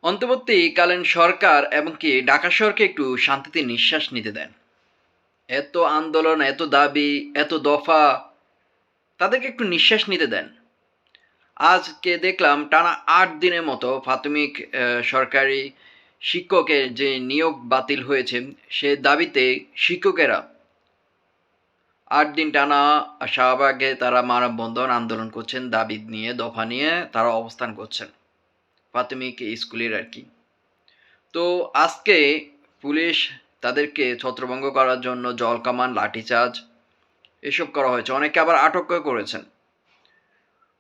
অন্তর্বর্তীকালীন সরকার এবং কি ঢাকা শহরকে একটু শান্তিতে নিঃশ্বাস নিতে দেন। এত আন্দোলন, এত দাবি, এত দফা, তাদেরকে একটু নিঃশ্বাস নিতে দেন। আজকে দেখলাম টানা ৮ দিনের মতো প্রাথমিক সরকারি শিক্ষকের যে নিয়োগ বাতিল হয়েছে, সে দাবিতে শিক্ষকেরা ৮ দিন টানা শাহবাগে তারা মানববন্ধন আন্দোলন করছেন, দাবি নিয়ে, দফা নিয়ে তারা অবস্থান করছেন। প্রাথমিক স্কুলের আরকি। তো আজকে পুলিশ তাদেরকে ছত্রভঙ্গ করার জন্য জলকামান, লাঠিচার্জ এসব করা হয়েছে। অনেকে আবার আটকও করেছেন।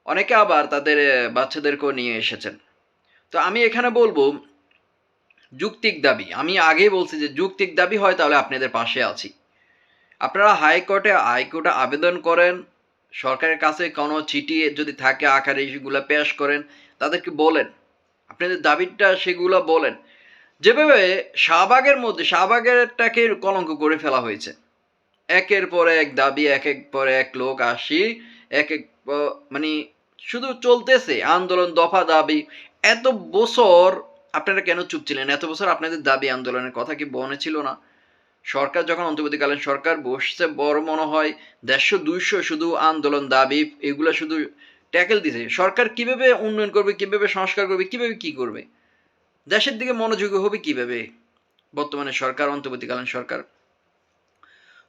অনেকে আবার তাদের বাচ্চাদেরকেও নিয়ে এসেছেন। তো আমি এখানে বলবো যৌক্তিক দাবি। আমি আগেই বলছি যে যৌক্তিক দাবি হয় তাহলে আপনাদের পাশে আছি। আপনারা হাইকোর্টে আবেদন করেন, সরকারের কাছে কোনো চিঠি যদি থাকে আকারে সেগুলো পেশ করেন, তাদেরকে বলেন। আপনাদের দাবিটা সেগুলো বলেন। যেভাবে শাহবাগেরটাকে কলঙ্ক করে ফেলা হয়েছে। একের পর এক দাবি, একের পর এক লোক আসি, এক এক মানে শুধু চলতেছে আন্দোলন, দফা দাবি। এত বছর আপনারা কেন চুপ ছিলেন? এত বছর আপনাদের দাবি আন্দোলনের কথা কি মনে ছিল না? সরকার যখন অন্তর্বর্তীকালীন সরকার বসছে, বড় মনে হয় ১৫০-২০০ শুধু আন্দোলন দাবি এগুলো শুধু ট্যাকেল দিছে। সরকার কিভাবে উন্নয়ন করবে, কিভাবে সংস্কার করবে, কিভাবে কি করবে? দেশের দিকে মনোযোগী হবে কিভাবে বর্তমানে সরকার, অন্তর্বর্তীকালীন সরকার?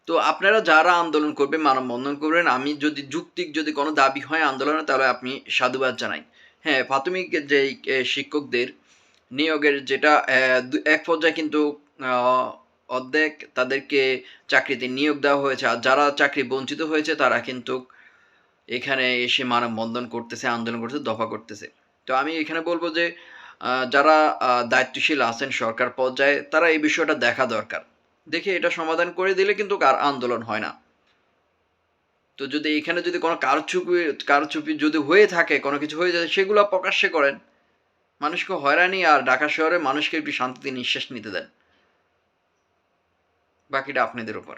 তো আপনারা যারা আন্দোলন করবেন, মানববন্ধন করবেন, আমি যদি যৌক্তিক যদি কোনো দাবি হয় আন্দোলনে, তাহলে আপনি সাধুবাদ জানাই। হ্যাঁ, প্রাথমিক যেই শিক্ষকদের নিয়োগের যেটা এক পর্যায়ে কিন্তু অর্ধেক তাদেরকে চাকরিতে নিয়োগ দেওয়া হয়েছে। আর যারা চাকরি বঞ্চিত হয়েছে তারা কিন্তু এখানে এসে মানববন্ধন করতেছে, আন্দোলন করতেছে, দফা করতেছে। তো আমি এখানে বলব যে যারা দায়িত্বশীল আছেন সরকার পর্যায়ে, তারা এই বিষয়টা দেখা দরকার। দেখে এটা সমাধান করে দিলে কিন্তু আর আন্দোলন হয় না। তো যদি এখানে যদি কোনো কারচুপি যদি হয়ে থাকে, কোনো কিছু হয়ে যায়, সেগুলো প্রকাশ্যে করেন। মানুষকে হয়রানি আর ঢাকা শহরে মানুষকে একটু শান্তিতে নিঃশ্বাস নিতে দেন। বাকিটা আপনাদের উপর।